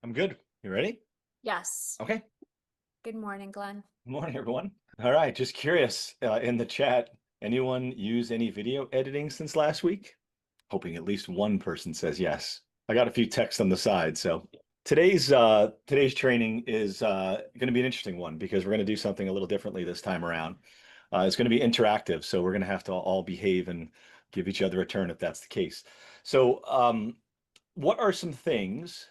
I'm good. You ready? Yes. Okay. Good morning, Glenn. Morning, everyone. All right. Just curious, in the chat, anyone use any video editing since last week? Hoping at least one person says yes. I got a few texts on the side. So today's training is going to be an interesting one because we're going to do something a little differently this time around. It's going to be interactive, so we're going to have to all behave and give each other a turn if that's the case. So, what are some things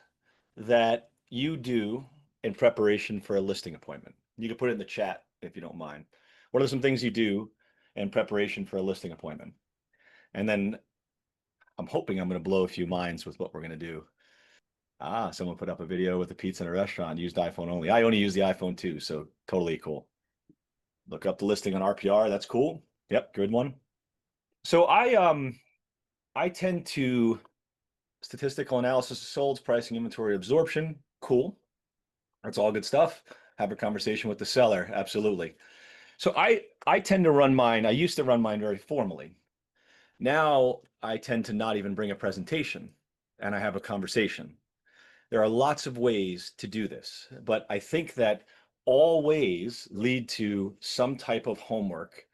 that you do in preparation for a listing appointment? You can put it in the chat if you don't mind. What are some things you do in preparation for a listing appointment? And then I'm hoping I'm going to blow a few minds with what we're going to do. Ah, someone put up a video with a pizza in a restaurant, used iPhone only. I only use the iPhone too, so totally cool. Look up the listing on RPR. That's cool. Yep, good one. So I tend to statistical analysis of solds, pricing, inventory, absorption. Cool. That's all good stuff. Have a conversation with the seller. Absolutely. So I tend to run mine. I used to run mine very formally. Now I tend to not even bring a presentation and I have a conversation. There are lots of ways to do this, but I think that all ways lead to some type of homework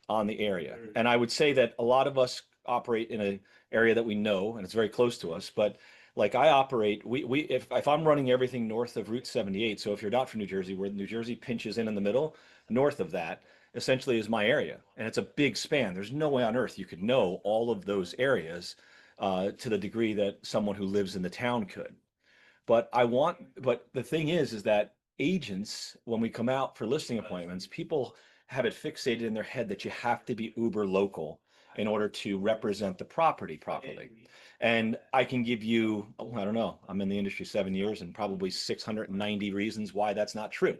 on the area. And I would say that a lot of us operate in an area that we know and it's very close to us. But like I operate, if I'm running everything north of Route 78, so if you're not from New Jersey, where New Jersey pinches in the middle, north of that essentially is my area. And it's a big span. There's no way on earth you could know all of those areas to the degree that someone who lives in the town could. But the thing is that agents, when we come out for listing appointments, people have it fixated in their head that you have to be uber local in order to represent the property properly. And I can give you, oh, I don't know, I'm in the industry 7 years and probably 690 reasons why that's not true,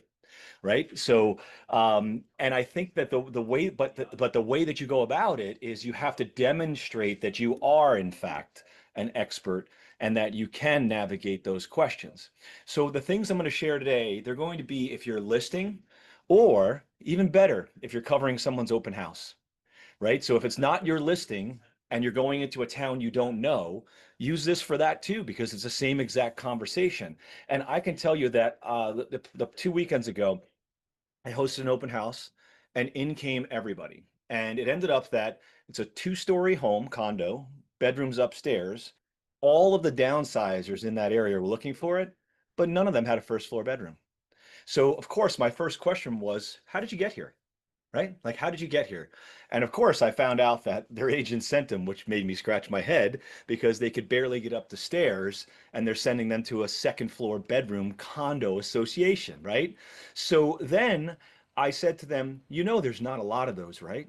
right? So, and I think that the way, but the way that you go about it is you have to demonstrate that you are in fact an expert and that you can navigate those questions. So the things I'm going to share today, they're going to be if you're listing, or even better, if you're covering someone's open house, right? So if it's not your listing and you're going into a town you don't know, use this for that too, because it's the same exact conversation. And I can tell you that the 2 weekends ago, I hosted an open house and in came everybody. And it ended up that it's a two-story home condo, bedrooms upstairs. All of the downsizers in that area were looking for it, but none of them had a first floor bedroom. So, of course, my first question was, how did you get here? Right? Like, how did you get here? And of course, I found out that their agent sent them, which made me scratch my head because they could barely get up the stairs and they're sending them to a second floor bedroom condo association, right? So then I said to them, there's not a lot of those, right?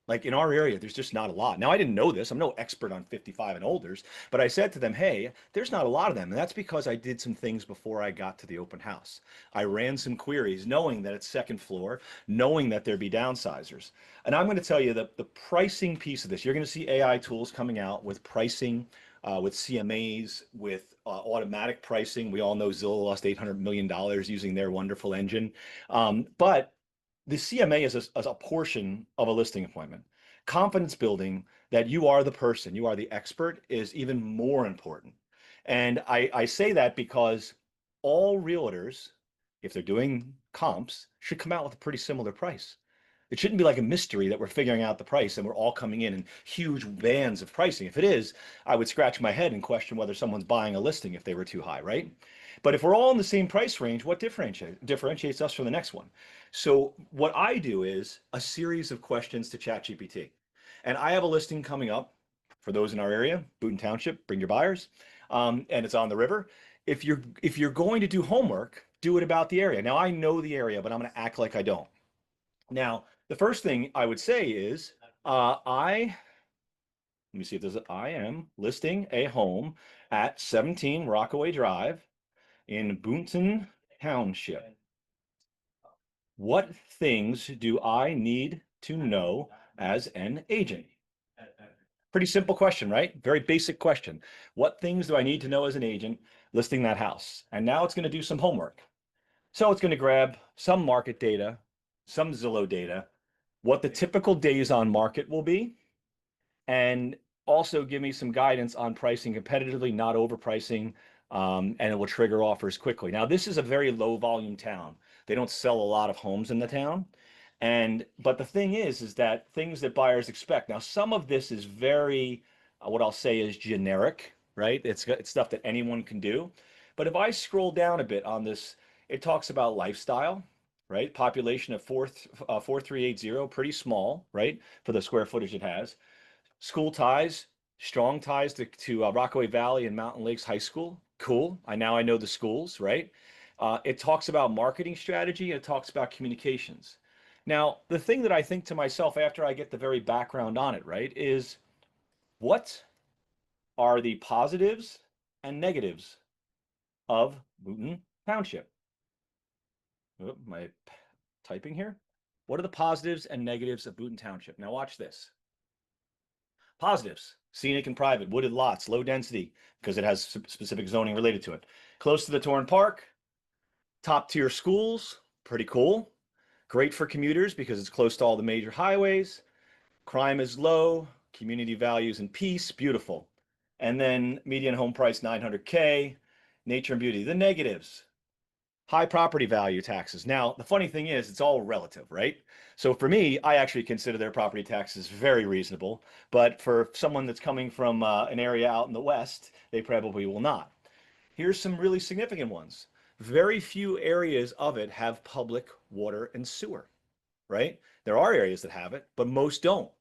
Like in our area, there's just not a lot. Now, I didn't know this. I'm no expert on 55 and olders, but I said to them, hey, there's not a lot of them. And that's because I did some things before I got to the open house. I ran some queries knowing that it's second floor, knowing that there'd be downsizers. And I'm going to tell you that the pricing piece of this, you're going to see AI tools coming out with pricing, with CMAs, with automatic pricing. We all know Zillow lost $800 million using their wonderful engine. But the CMA is a portion of a listing appointment. Confidence building that you are the person, you are the expert is even more important. And I say that because all realtors, if they're doing comps, should come out with a pretty similar price. It shouldn't be like a mystery that we're figuring out the price and we're all coming in huge bands of pricing. If it is, I would scratch my head and question whether someone's buying a listing if they were too high, right? But if we're all in the same price range, what differentiates us from the next one? So what I do is a series of questions to ChatGPT. And I have a listing coming up for those in our area, Boonton Township, bring your buyers. And it's on the river. If you're going to do homework, do it about the area. Now I know the area, but I'm going to act like I don't. Now, the first thing I would say is let me see if there's I am listing a home at 17 Rockaway Drive in Boonton Township. What things do I need to know as an agent? Pretty simple question, right? Very basic question. What things do I need to know as an agent listing that house? And now it's going to do some homework. So it's going to grab some market data, some Zillow data, what the typical days on market will be, and also give me some guidance on pricing competitively, not overpricing, and it will trigger offers quickly. Now, this is a very low volume town. They don't sell a lot of homes in the town. But the thing is that things that buyers expect. Now, some of this is very, what I'll say is generic, right? It's stuff that anyone can do. But if I scroll down a bit on this, it talks about lifestyle, right? Population of 4,380, pretty small, right? For the square footage it has. School ties, strong ties to Rockaway Valley and Mountain Lakes High School. Cool. I know the schools, right? It talks about marketing strategy. It talks about communications. Now, the thing that I think to myself after I get the very background on it, right, is what are the positives and negatives of Boonton Township? Oh, my typing here. What are the positives and negatives of Boonton Township? Now watch this. Positives, scenic and private, wooded lots, low density, because it has specific zoning related to it. Close to the Torn Park, top tier schools, pretty cool. Great for commuters because it's close to all the major highways. Crime is low, community values and peace, beautiful. And then median home price 900K, nature and beauty. The negatives, high property value taxes. Now, the funny thing is, it's all relative, right? So for me, I actually consider their property taxes very reasonable. But for someone that's coming from an area out in the West, they probably will not. Here's some really significant ones. Very few areas of it have public water and sewer, right? There are areas that have it, but most don't.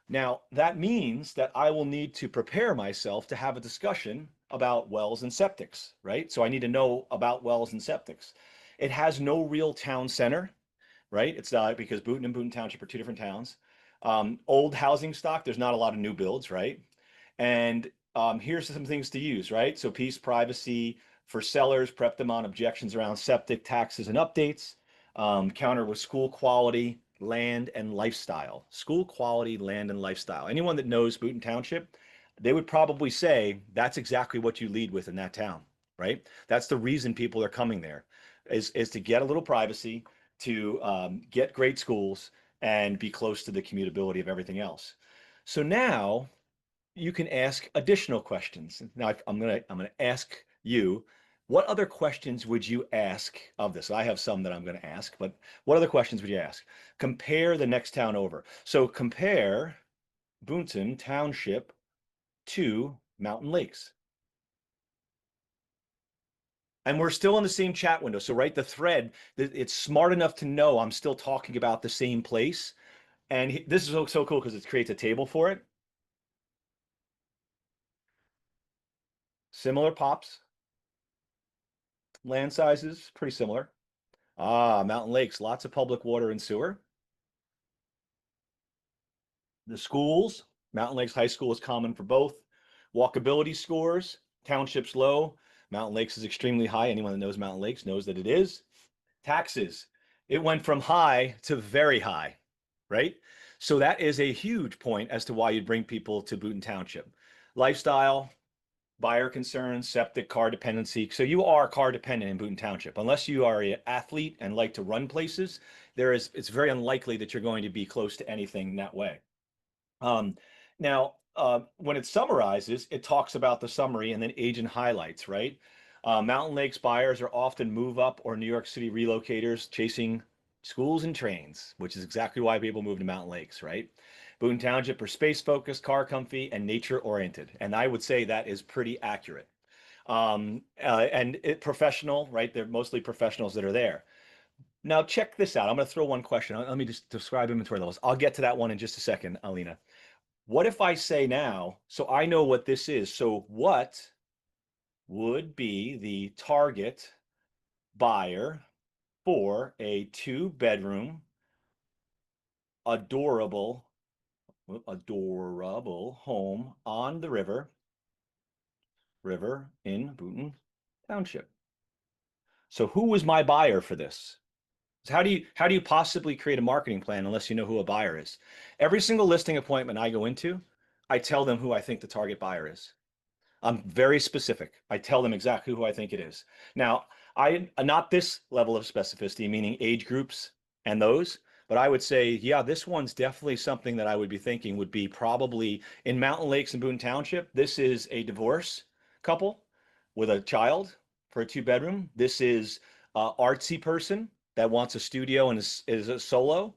Now, that means that I will need to prepare myself to have a discussion about wells and septics, right? So I need to know about wells and septics. It has no real town center, right? It's because Boonton and Boonton Township are two different towns. Old housing stock, there's not a lot of new builds, right? And here's some things to use, right? So peace, privacy for sellers, prep them on objections around septic taxes and updates, counter with school quality, land and lifestyle. School quality, land and lifestyle. Anyone that knows Boonton Township, they would probably say that's exactly what you lead with in that town, right? That's the reason people are coming there, is to get a little privacy, to get great schools, and be close to the commutability of everything else. So now you can ask additional questions. Now I'm gonna ask you, what other questions would you ask of this? I have some that I'm gonna ask, but what other questions would you ask? Compare the next town over. So compare Boonton Township to Mountain Lakes. And we're still in the same chat window. So right, the thread, it's smart enough to know I'm still talking about the same place. And this is so cool because it creates a table for it. Similar pops, land sizes, pretty similar. Mountain Lakes, lots of public water and sewer. The schools, Mountain Lakes High School is common for both. Walkability scores, townships low, Mountain Lakes is extremely high. Anyone that knows Mountain Lakes knows that it is. Taxes, it went from high to very high, right? So that is a huge point as to why you'd bring people to Boonton Township. Lifestyle, buyer concerns, septic, car dependency. So you are car dependent in Boonton Township. Unless you are an athlete and like to run places, it's very unlikely that you're going to be close to anything that way. Um, when it summarizes, it talks about the summary and then agent highlights, right? Mountain Lakes buyers are often move up or New York City relocators chasing schools and trains, which is exactly why people move to Mountain Lakes, right? Boone Township are space focused, car comfy, and nature oriented. And I would say that is pretty accurate. Professional, right? They're mostly professionals that are there. Now, check this out. I'm going to throw one question. Let me just describe inventory levels. I'll get to that one in just a second, Alina. What if I say now, so I know what this is. So what would be the target buyer for a 2-bedroom, adorable, adorable home on the river in Boonton Township? So who was my buyer for this? So how do you possibly create a marketing plan unless you know who a buyer is? Every single listing appointment I go into, I tell them who I think the target buyer is. I'm very specific. I tell them exactly who I think it is. Now, I not this level of specificity, meaning age groups and those, but I would say, yeah, this one's definitely something that I would be thinking would be probably in Mountain Lakes and Boone Township. This is a divorce couple. with a child for a 2 bedroom. This is artsy person that wants a studio and is a solo.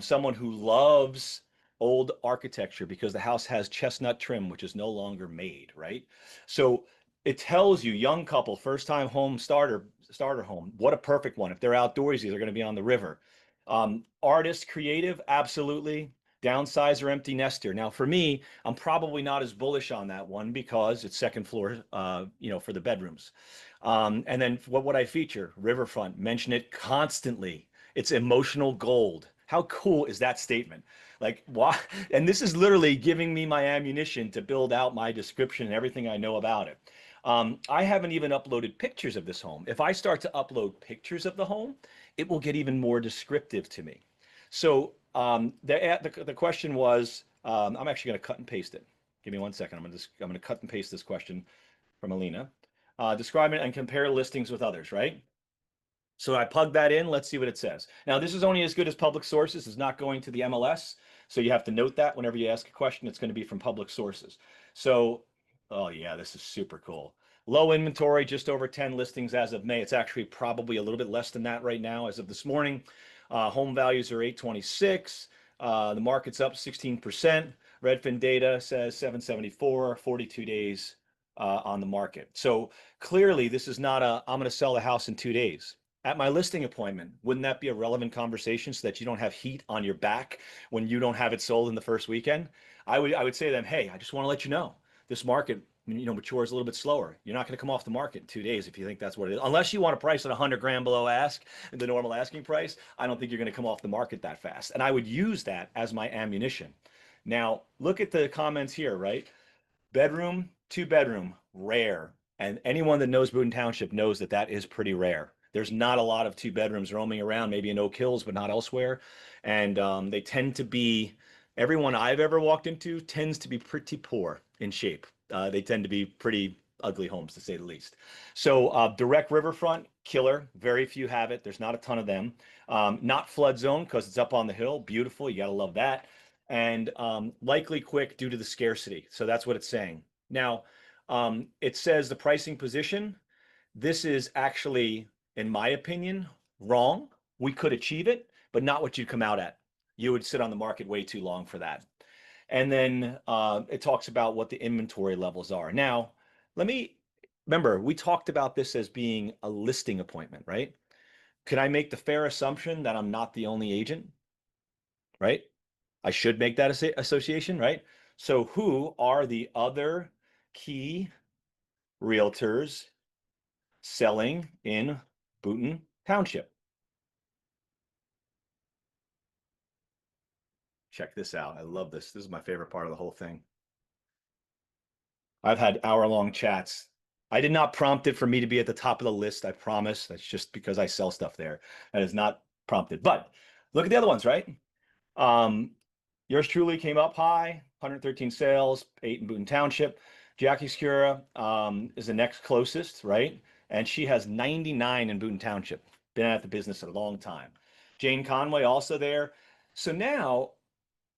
Someone who loves old architecture because the house has chestnut trim, which is no longer made, right? So it tells you, young couple, first time home starter home, what a perfect one. If they're outdoorsy, they're going to be on the river. Artist, creative, absolutely. Downsize or empty nester. Now, for me, I'm probably not as bullish on that one because it's second floor, for the bedrooms. And then what would I feature? Riverfront. Mention it constantly. It's emotional gold. How cool is that statement? Like, why? And this is literally giving me my ammunition to build out my description and everything I know about it. I haven't even uploaded pictures of this home. If I start to upload pictures of the home, it will get even more descriptive to me. So the question was, I'm actually going to cut and paste it. Give me 1 second. I'm going to cut and paste this question from Alina. Describe it and compare listings with others, right? So I plug that in. Let's see what it says. Now, this is only as good as public sources. It's not going to the MLS. So you have to note that whenever you ask a question, it's going to be from public sources. So, oh yeah, this is super cool. Low inventory, just over 10 listings as of May. It's actually probably a little bit less than that right now as of this morning. Home values are 826. The market's up 16%. Redfin data says 774, 42 days on the market. So clearly, this is not I'm going to sell the house in 2 days. At my listing appointment, wouldn't that be a relevant conversation so that you don't have heat on your back when you don't have it sold in the first weekend? I would say to them, hey, I just want to let you know this market matures a little bit slower. You're not going to come off the market in 2 days if you think that's what it is. Unless you want to price at 100 grand below ask, the normal asking price, I don't think you're going to come off the market that fast. And I would use that as my ammunition. Now, look at the comments here, right? Bedroom, 2 bedroom, rare. And anyone that knows Boone Township knows that that is pretty rare. There's not a lot of 2 bedrooms roaming around, maybe in Oak Hills, but not elsewhere. And they tend to be, everyone I've ever walked into tends to be pretty poor in shape. They tend to be pretty ugly homes, to say the least. So direct riverfront, killer. Very few have it. There's not a ton of them. Not flood zone because it's up on the hill. Beautiful. You got to love that. And likely quick due to the scarcity. So that's what it's saying. Now, it says the pricing position. This is actually, in my opinion, wrong. We could achieve it, but not what you'd come out at. You would sit on the market way too long for that. And then it talks about what the inventory levels are. Now, let me remember, we talked about this as being a listing appointment, right? Could I make the fair assumption that I'm not the only agent, right? I should make that association, right? So who are the other key realtors selling in Boonton Township? Check this out. I love this. This is my favorite part of the whole thing. I've had hour-long chats. I did not prompt it for me to be at the top of the list. I promise. That's just because I sell stuff there. That is not prompted. But look at the other ones, right? Um, Yours truly came up high, 113 sales, 8 in Boonton Township. Jackie Skura is the next closest, right? And she has 99 in Boonton Township. Been at the business a long time. Jane Conway also there. So now,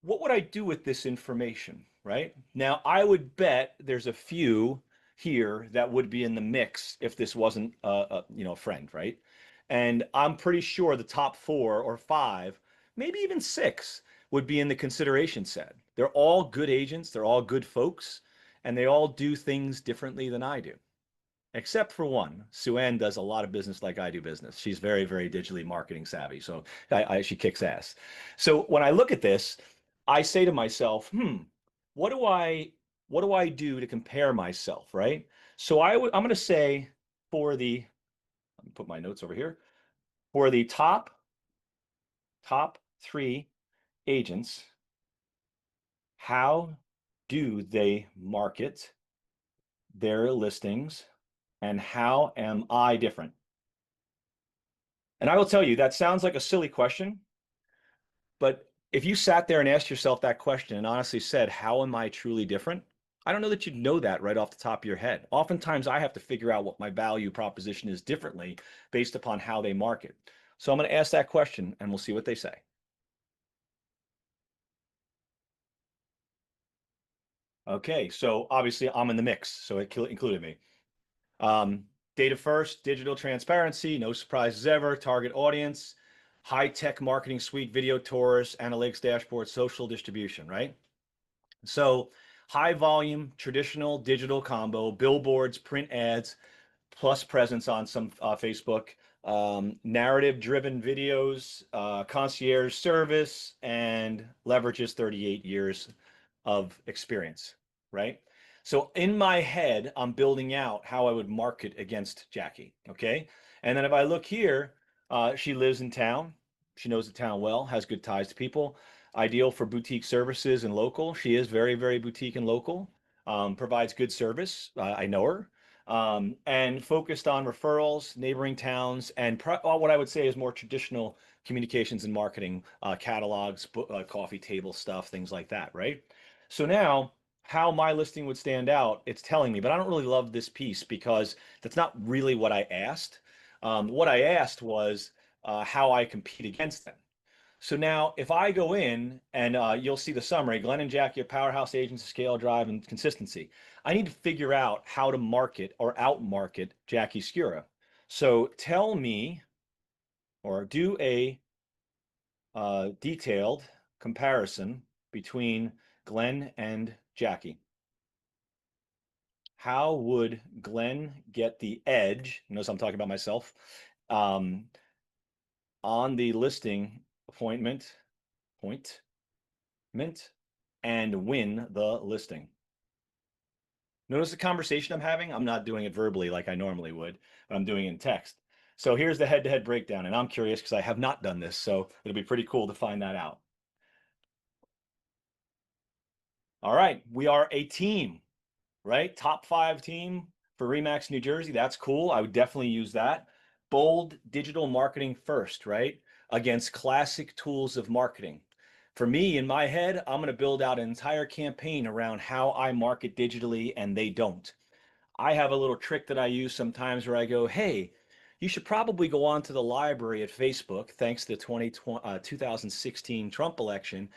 what would I do with this information, right? Now, I would bet there's a few here that would be in the mix if this wasn't a friend, right? And I'm pretty sure the top 4 or 5, maybe even 6, would be in the consideration set. They're all good agents, they're all good folks, and they all do things differently than I do. Except for one, Sue-Ann does a lot of business like I do business. She's very, very digitally marketing savvy, so she kicks ass. So when I look at this, I say to myself, what do I do to compare myself, right? So I'm going to say for the, let me put my notes over here, for the top 3 agents, how do they market their listings and how am I different? And I will tell you, that sounds like a silly question, but if you sat there and asked yourself that question and honestly said, how am I truly different? I don't know that you'd know that right off the top of your head. Oftentimes, I have to figure out what my value proposition is differently based upon how they market. So I'm going to ask that question and we'll see what they say. Okay, so obviously I'm in the mix, so it included me. Um, Data first, digital transparency, no surprises ever, target audience, high-tech marketing suite, video tours, analytics dashboard, social distribution, right? So high volume, traditional digital combo, billboards, print ads, plus presence on some Facebook, narrative driven videos, concierge service, and leverages 38 years of experience, right? So in my head, I'm building out how I would market against Jackie, okay? And then if I look here, she lives in town. She knows the town well, has good ties to people. Ideal for boutique services and local. She is very, very boutique and local. Provides good service. I know her. And focused on referrals, neighboring towns, and what I would say is more traditional communications and marketing, catalogs, coffee table stuff, things like that, right? So now, how my listing would stand out, it's telling me, but I don't really love this piece because that's not really what I asked. What I asked was how I compete against them. So now, if I go in and you'll see the summary, Glenn and Jackie are powerhouse agents, scale, drive, and consistency. I need to figure out how to market or outmarket Jackie Skura. So tell me or do a detailed comparison between Glenn and Jackie. How would Glenn get the edge? Notice I'm talking about myself um, on the listing appointment, and win the listing. Notice the conversation I'm having? I'm not doing it verbally like I normally would, but I'm doing it in text. So here's the head-to-head breakdown, and I'm curious because I have not done this, so it'll be pretty cool to find that out. All right, we are a team, right? Top 5 team for Remax New Jersey. That's cool. I would definitely use that. Bold digital marketing first, right? Against classic tools of marketing. For me, in my head, I'm going to build out an entire campaign around how I market digitally, and they don't. I have a little trick that I use sometimes where I go, hey, you should probably go on to the library at Facebook, thanks to the 2016 Trump election.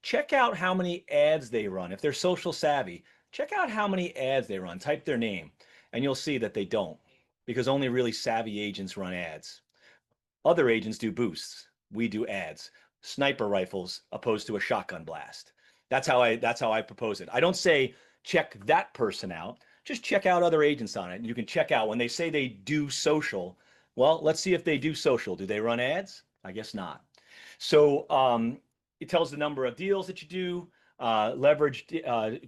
Check out how many ads they run. If they're social savvy, check out how many ads they run. Type their name, and you'll see that they don't, because only really savvy agents run ads. Other agents do boosts. We do ads. Sniper rifles opposed to a shotgun blast. That's how I propose it. I don't say check that person out. Just check out other agents on it. And you can check out when they say they do social. Well, let's see if they do social. Do they run ads? I guess not. So it tells the number of deals that you do, leverage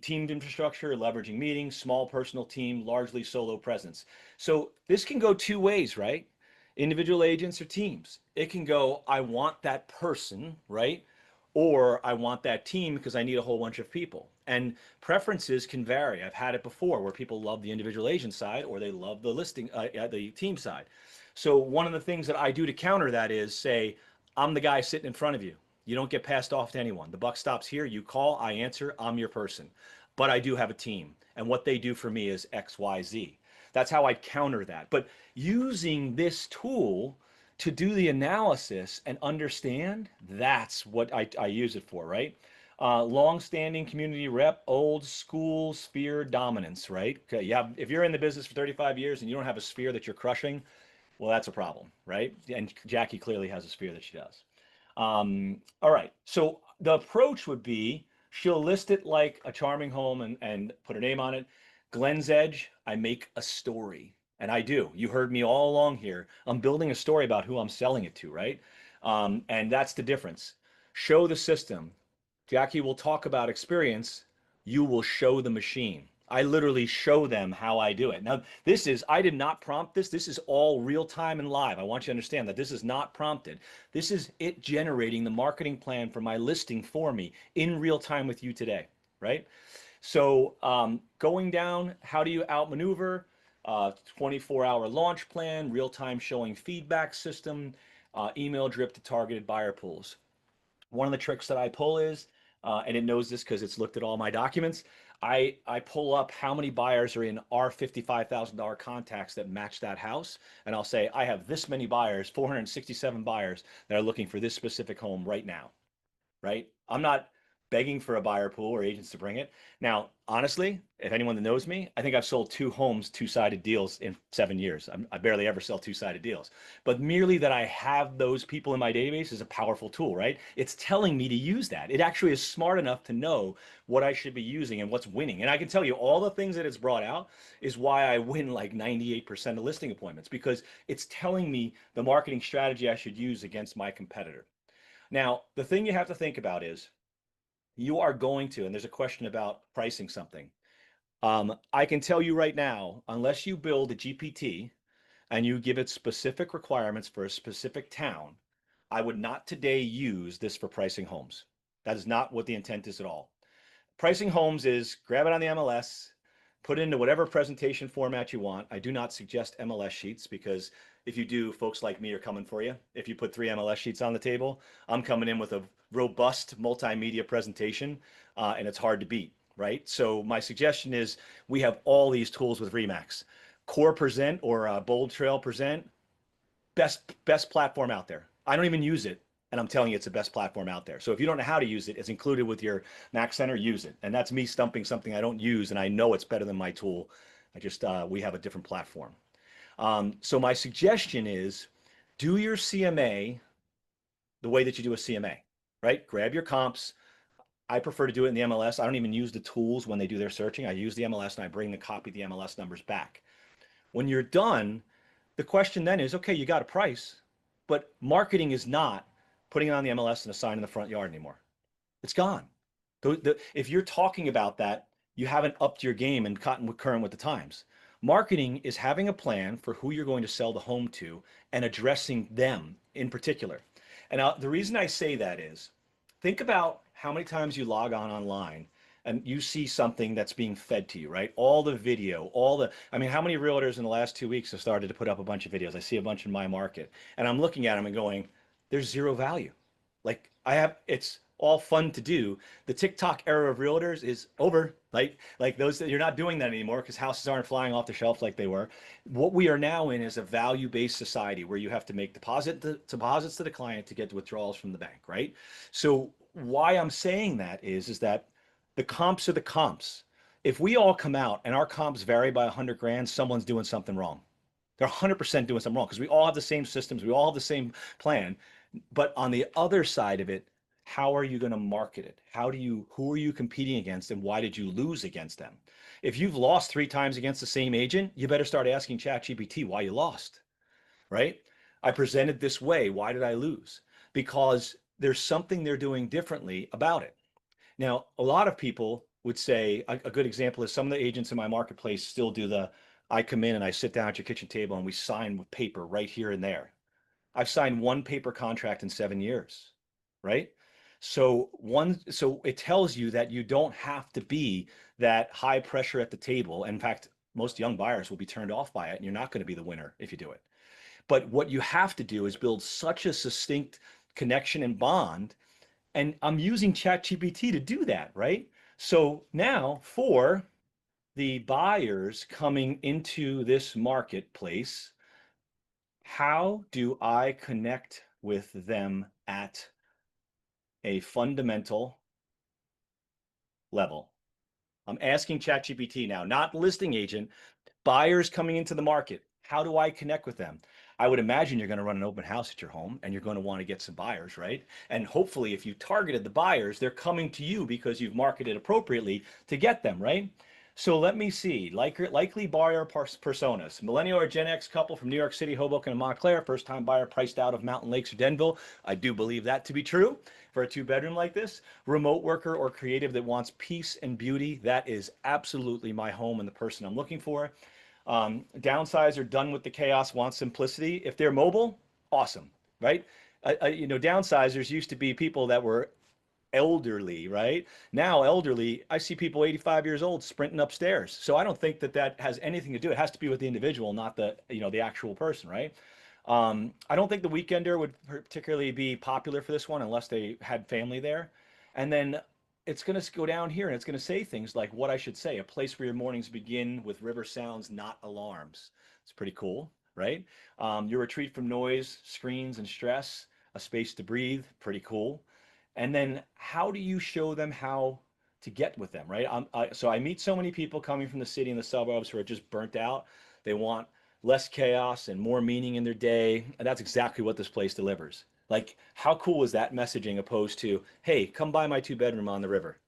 teamed infrastructure, leveraging meetings, small personal team, largely solo presence. So this can go two ways, right? Individual agents or teams. It can go, I want that person, right? Or I want that team because I need a whole bunch of people. And preferences can vary. I've had it before where people love the individual agent side or they love the team side. So one of the things that I do to counter that is say, I'm the guy sitting in front of you. You don't get passed off to anyone. The buck stops here. You call, I answer, I'm your person. But I do have a team. And what they do for me is X, Y, Z. That's how I counter that. But using this tool to do the analysis and understand, that's what I use it for, right? Long-standing community rep, old school sphere dominance, right? Okay, yeah, if you're in the business for 35 years and you don't have a sphere that you're crushing, well, that's a problem, right? And Jackie clearly has a sphere that she does. All right, so the approach would be she'll list it like a charming home and put her name on it. Glen's Edge, I make a story. And I do. You heard me all along here. I'm building a story about who I'm selling it to, right? And that's the difference. Show the system. Jackie will talk about experience. You will show the machine. I literally show them how I do it. Now, I did not prompt this. This is all real time and live. I want you to understand that this is not prompted. This is it generating the marketing plan for my listing for me in real time with you today, right? So going down, how do you outmaneuver? 24-hour launch plan, real-time showing feedback system, email drip to targeted buyer pools. One of the tricks that I pull is, and it knows this because it's looked at all my documents, I pull up how many buyers are in our $55,000 contacts that match that house. And I'll say, I have this many buyers, 467 buyers that are looking for this specific home right now, right? I'm not begging for a buyer pool or agents to bring it. Now, honestly, if anyone that knows me, I think I've sold 2 homes, two-sided deals in 7 years. I barely ever sell two-sided deals. But merely that I have those people in my database is a powerful tool, right? It's telling me to use that. It actually is smart enough to know what I should be using and what's winning. And I can tell you all the things that it's brought out is why I win like 98% of listing appointments, because it's telling me the marketing strategy I should use against my competitor. Now, the thing you have to think about is you are going to, and there's a question about pricing something. I can tell you right now, unless you build a GPT and you give it specific requirements for a specific town, I would not today use this for pricing homes. That is not what the intent is at all. Pricing homes is grab it on the MLS, put it into whatever presentation format you want. I do not suggest MLS sheets because if you do, folks like me are coming for you. If you put 3 MLS sheets on the table, I'm coming in with a robust multimedia presentation, and it's hard to beat, right? So my suggestion is we have all these tools with Remax. Core Present or Bold Trail Present, best platform out there. I don't even use it, and I'm telling you it's the best platform out there. So if you don't know how to use it, it's included with your Mac Center, use it. And that's me stumping something I don't use, and I know it's better than my tool. I just we have a different platform. So my suggestion is do your CMA the way that you do a CMA, right? Grab your comps. I prefer to do it in the MLS. I don't even use the tools when they do their searching. I use the MLS and I bring the copy of the MLS numbers back. When you're done, the question then is, okay, you got a price, but marketing is not putting it on the MLS and a sign in the front yard anymore. It's gone. If you're talking about that, you haven't upped your game and gotten current with the times. Marketing is having a plan for who you're going to sell the home to and addressing them in particular. And the reason I say that is think about how many times you log on online and you see something that's being fed to you, right? All the video, I mean, how many realtors in the last 2 weeks have started to put up a bunch of videos? I see a bunch in my market and I'm looking at them and going, there's zero value. Like it's all fun to do. The TikTok era of realtors is over. Like those, you're not doing that anymore because houses aren't flying off the shelf like they were. What we are now in is a value-based society where you have to make deposits to the client to get withdrawals from the bank, right? So why I'm saying that is that the comps are the comps. If we all come out and our comps vary by 100 grand, someone's doing something wrong. They're 100% doing something wrong because we all have the same systems, we all have the same plan. But on the other side of it, how are you going to market it? Who are you competing against and why did you lose against them? If you've lost 3 times against the same agent, you better start asking ChatGPT why you lost, right? I presented this way. Why did I lose? Because there's something they're doing differently about it. Now, a lot of people would say a good example is some of the agents in my marketplace still do I come in and I sit down at your kitchen table and we sign with paper right here and there. I've signed one paper contract in 7 years, right? So it tells you that you don't have to be that high pressure at the table. In fact, most young buyers will be turned off by it, and you're not going to be the winner if you do it. But what you have to do is build such a succinct connection and bond. And I'm using ChatGPT to do that, right? So now for the buyers coming into this marketplace, how do I connect with them at a fundamental level? I'm asking ChatGPT now, not listing agent, buyers coming into the market. How do I connect with them? I would imagine you're going to run an open house at your home and you're going to want to get some buyers, right? And hopefully, if you targeted the buyers, they're coming to you because you've marketed appropriately to get them, right? So let me see. Likely buyer personas. Millennial or Gen X couple from New York City, Hoboken, and Montclair. First time buyer priced out of Mountain Lakes or Denville. I do believe that to be true for a 2 bedroom like this. Remote worker or creative that wants peace and beauty. That is absolutely my home and the person I'm looking for. Downsizer, done with the chaos, wants simplicity. If they're mobile, awesome, right? Downsizers used to be people that were elderly, right? Now, elderly, I see people 85 years old sprinting upstairs. So I don't think that has anything to do. It has to be with the individual, not the actual person, right? I don't think the weekender would particularly be popular for this one unless they had family there. And then it's going to go down here and it's going to say things like what I should say, a place where your mornings begin with river sounds, not alarms. It's pretty cool, right? Your retreat from noise, screens, and stress, a space to breathe, pretty cool. And then how do you show them how to get with them, right? So I meet so many people coming from the city and the suburbs who are just burnt out. They want less chaos and more meaning in their day. And that's exactly what this place delivers. Like, how cool is that messaging opposed to, hey, come buy my two-bedroom on the river?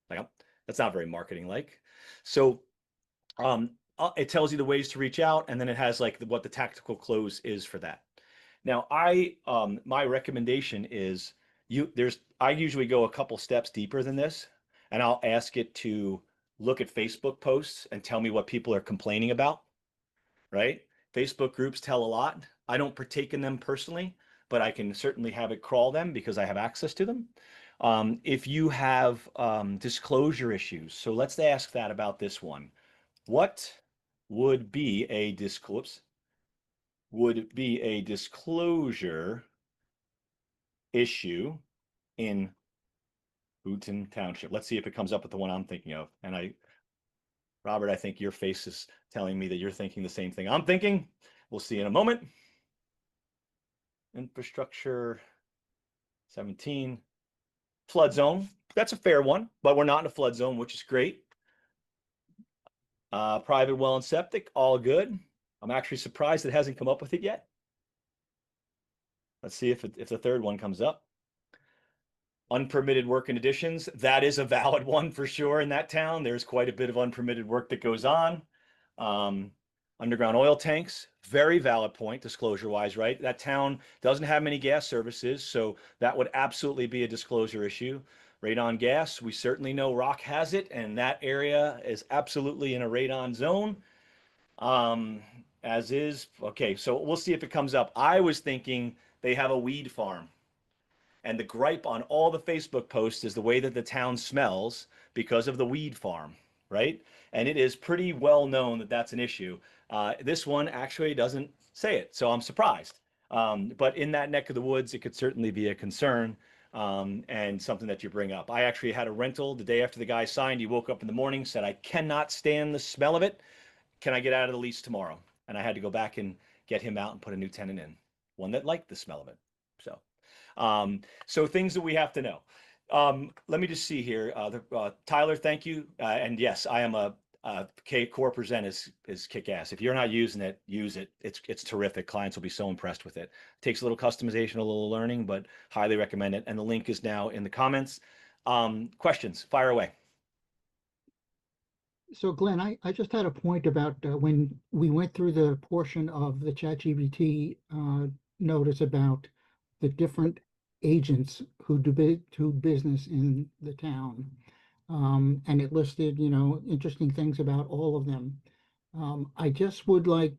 Like, that's not very marketing like. So it tells you the ways to reach out, and then it has like what the tactical close is for that. Now, my recommendation is I usually go a couple steps deeper than this, and I'll ask it to look at Facebook posts and tell me what people are complaining about, right? Facebook groups tell a lot. I don't partake in them personally, but I can certainly have it crawl them because I have access to them. If you have disclosure issues, so let's ask that about this one. What would be a disclosure issue in Hooten Township? Let's see if it comes up with the one I'm thinking of. And Robert, I think your face is telling me that you're thinking the same thing I'm thinking. We'll see in a moment. Infrastructure 17, flood zone. That's a fair one, but we're not in a flood zone, which is great. Private well and septic, all good. I'm actually surprised it hasn't come up with it yet. Let's see if the third one comes up. Unpermitted work and additions, that is a valid one for sure in that town. There's quite a bit of unpermitted work that goes on. Underground oil tanks, very valid point, disclosure wise, right? That town doesn't have many gas services, so that would absolutely be a disclosure issue. Radon gas, we certainly know Rock has it, and that area is absolutely in a radon zone. As is, okay, so we'll see if it comes up. I was thinking they have a weed farm. And the gripe on all the Facebook posts is the way that the town smells because of the weed farm, right? And it is pretty well known that that's an issue. This one actually doesn't say it, so I'm surprised. But in that neck of the woods, it could certainly be a concern and something that you bring up. I actually had a rental the day after the guy signed. He woke up in the morning, said, I cannot stand the smell of it. Can I get out of the lease tomorrow? And I had to go back and get him out and put a new tenant in, one that liked the smell of it. So things that we have to know. Let me just see here. Tyler, thank you. And yes, I am a K Core Present is kick ass. If you're not using it, use it. It's terrific. Clients will be so impressed with it. Takes a little customization, a little learning, but highly recommend it. And the link is now in the comments. Questions, fire away. So Glenn, I just had a point about when we went through the portion of the ChatGPT notice about the different agents who do business in the town. And it listed, interesting things about all of them. I just would like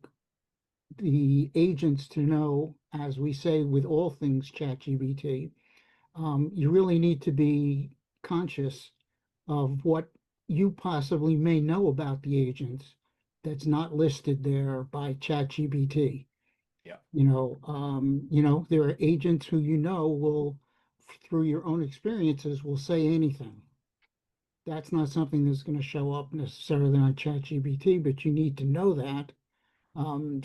the agents to know, as we say with all things ChatGPT, you really need to be conscious of what you possibly may know about the agents that's not listed there by ChatGPT. Yeah. There are agents who will, through your own experiences, will say anything. That's not something that's going to show up necessarily on ChatGPT, but you need to know that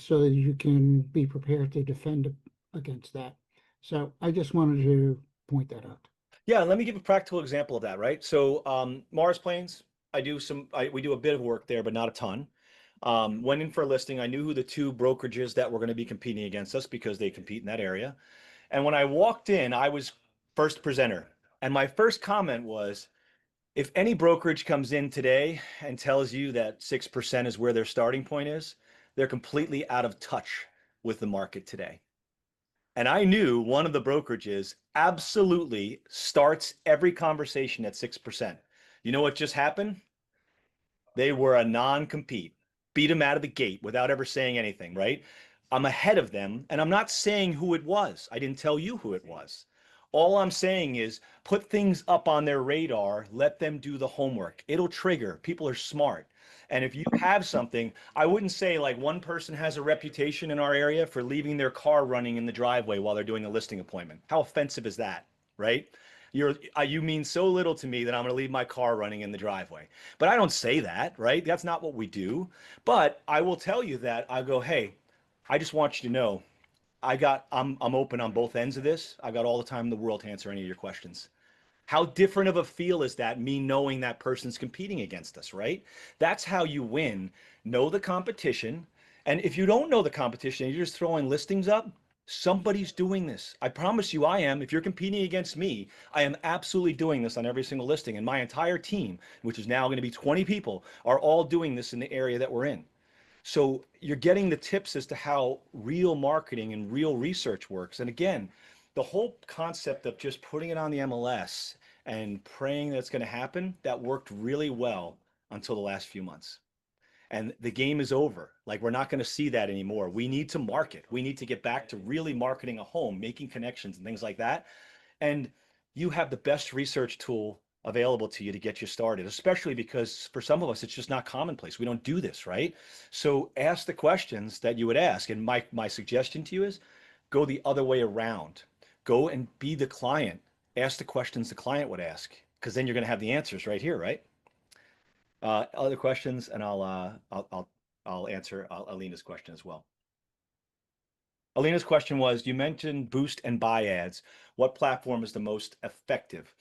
so that you can be prepared to defend against that. So I just wanted to point that out. Yeah, let me give a practical example of that, right? So Mars Plains, we do a bit of work there, but not a ton. Went in for a listing. I knew who the two brokerages that were going to be competing against us because they compete in that area. And when I walked in, I was first presenter. And my first comment was, if any brokerage comes in today and tells you that 6% is where their starting point is, they're completely out of touch with the market today. And I knew one of the brokerages absolutely starts every conversation at 6%. You know what just happened? They were a non-compete, beat them out of the gate without ever saying anything, right? I'm ahead of them, and I'm not saying who it was. I didn't tell you who it was. All I'm saying is put things up on their radar, let them do the homework. It'll trigger. People are smart. And if you have something, I wouldn't say like one person has a reputation in our area for leaving their car running in the driveway while they're doing a listing appointment. How offensive is that, right? You mean so little to me that I'm going to leave my car running in the driveway. But I don't say that, right? That's not what we do. But I will tell you that I go, hey, I just want you to know I'm open on both ends of this. I've got all the time in the world to answer any of your questions. How different of a feel is that, me knowing that person's competing against us, right? That's how you win. Know the competition. And if you don't know the competition and you're just throwing listings up, somebody's doing this. I promise you I am. If you're competing against me, I am absolutely doing this on every single listing. And my entire team, which is now going to be 20 people, are all doing this in the area that we're in. So you're getting the tips as to how real marketing and real research works. And again, the whole concept of just putting it on the MLS and praying that it's going to happen, that worked really well until the last few months. And the game is over. Like, we're not going to see that anymore. We need to market. We need to get back to really marketing a home, making connections and things like that. And you have the best research tool available to you to get you started, especially because for some of us, it's just not commonplace. We don't do this, right? So ask the questions that you would ask. And my suggestion to you is go the other way around. Go and be the client. Ask the questions the client would ask, because then you're going to have the answers right here, right? Other questions, and I'll answer Alina's question as well. Alina's question was, you mentioned boost and buy ads. What platform is the most effective?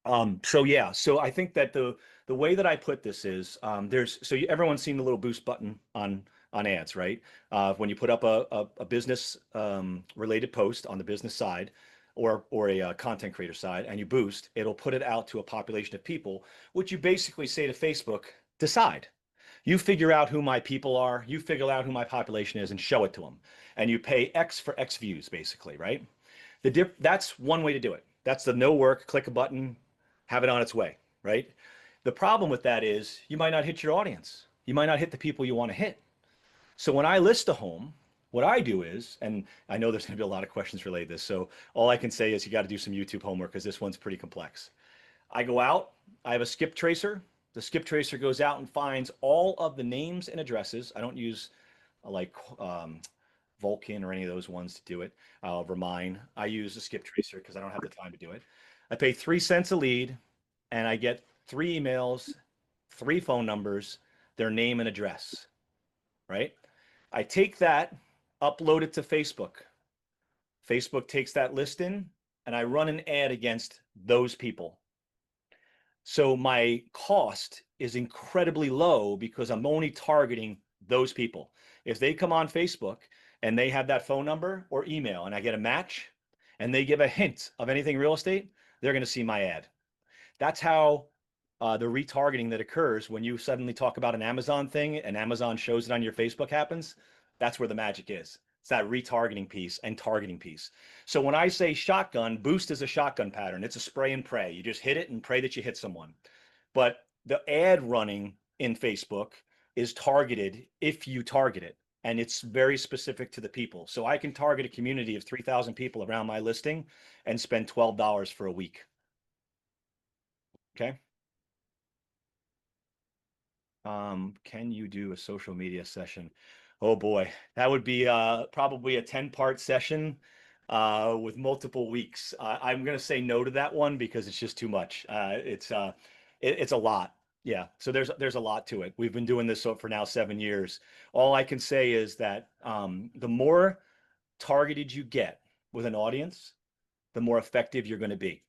So I think that the way that I put this is, everyone's seen the little boost button on ads, right? When you put up a business related post on the business side, or a content creator side, and you boost, it'll put it out to a population of people, which you basically say to Facebook, decide. You figure out who my people are, you figure out who my population is, and show it to them. And you pay X for X views, basically, right? That's one way to do it. That's the no work, click a button, have it on its way, right? The problem with that is you might not hit your audience. You might not hit the people you want to hit. So when I list a home, what I do is, and I know there's going to be a lot of questions related to this, so all I can say is you got to do some YouTube homework because this one's pretty complex. I go out, I have a skip tracer. The skip tracer goes out and finds all of the names and addresses. I don't use like Vulcan or any of those ones to do it. Remind. I use a skip tracer because I don't have the time to do it. I pay 3 cents a lead, and I get 3 emails, 3 phone numbers, their name and address, right? I take that, upload it to Facebook. Facebook takes that listing, and I run an ad against those people. So my cost is incredibly low because I'm only targeting those people. If they come on Facebook and they have that phone number or email and I get a match and they give a hint of anything real estate, they're going to see my ad. That's how the retargeting that occurs when you suddenly talk about an Amazon thing and Amazon shows it on your Facebook happens. That's where the magic is. It's that retargeting piece and targeting piece. So when I say shotgun, boost is a shotgun pattern. It's a spray and pray. You just hit it and pray that you hit someone. But the ad running in Facebook is targeted if you target it. And it's very specific to the people. So I can target a community of 3,000 people around my listing and spend $12 for a week. Okay. Can you do a social media session? Oh boy, that would be probably a 10-part session with multiple weeks. I'm gonna say no to that one because it's just too much. It's a lot. Yeah, so there's a lot to it. We've been doing this for now 7 years. All I can say is that the more targeted you get with an audience, the more effective you're going to be.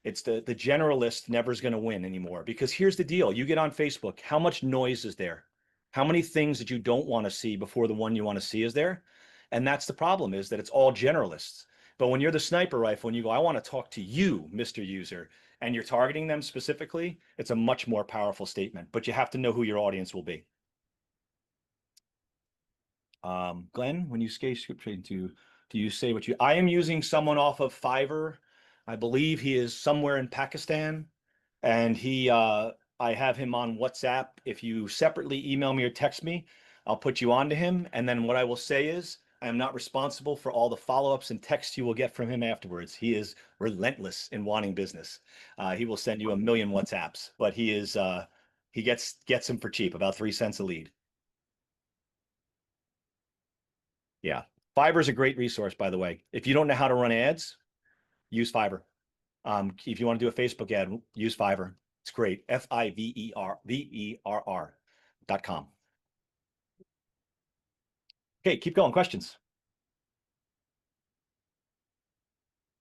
It's the generalist never is going to win anymore, because here's the deal. You get on Facebook, how much noise is there? How many things that you don't want to see before the one you want to see is there? And that's the problem, is that it's all generalists. But when you're the sniper rifle and you go, I want to talk to you, Mr. User, and you're targeting them specifically, it's a much more powerful statement. But you have to know who your audience will be. Glenn, when you scale script trading, do you say what you? I am using someone off of Fiverr. I believe he is somewhere in Pakistan, and I have him on WhatsApp. If you separately email me or text me, I'll put you on to him. And then what I will say is, I am not responsible for all the follow-ups and texts you will get from him afterwards. He is relentless in wanting business. He will send you a million WhatsApps, but he gets them for cheap, about 3 cents a lead. Yeah. Fiverr is a great resource, by the way. If you don't know how to run ads, use Fiverr. If you want to do a Facebook ad, use Fiverr. It's great. Fiverr.com. Okay, keep going. Questions?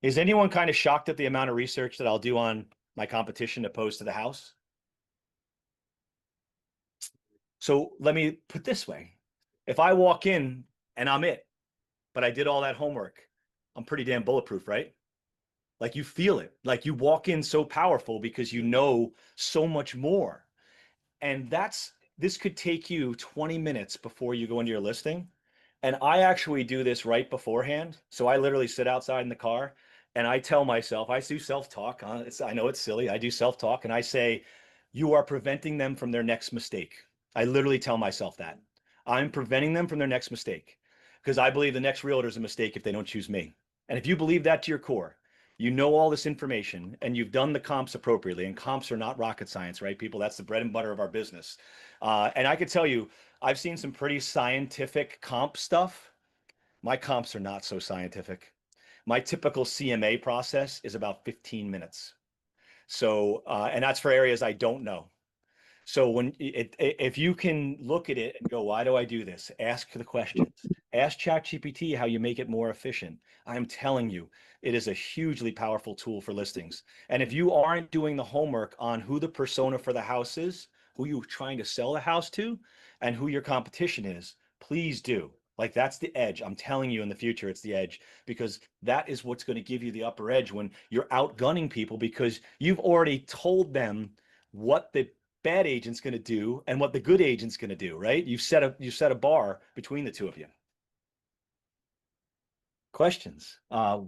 Is anyone kind of shocked at the amount of research that I'll do on my competition opposed to the house? So let me put this way. If I walk in and I'm it, but I did all that homework, I'm pretty damn bulletproof, right? Like you feel it. Like you walk in so powerful because you know so much more. And this could take you 20 minutes before you go into your listing. And I actually do this right beforehand. So I literally sit outside in the car and I tell myself, I do self-talk. I know it's silly. I do self-talk and I say, you are preventing them from their next mistake. I literally tell myself that. I'm preventing them from their next mistake because I believe the next realtor is a mistake if they don't choose me. And if you believe that to your core, you know all this information and you've done the comps appropriately, and comps are not rocket science, right, people? That's the bread and butter of our business. And I could tell you, I've seen some pretty scientific comp stuff. My comps are not so scientific. My typical CMA process is about 15 minutes. So, and that's for areas I don't know. So if you can look at it and go, why do I do this? Ask the questions. Ask ChatGPT how you make it more efficient. I'm telling you, it is a hugely powerful tool for listings. And if you aren't doing the homework on who the persona for the house is, who you're trying to sell the house to, and who your competition is, please do. Like that's the edge. I'm telling you in the future, it's the edge because that is what's going to give you the upper edge when you're outgunning people because you've already told them what the bad agent's going to do and what the good agent's going to do, right? You set a bar between the two of you. Questions.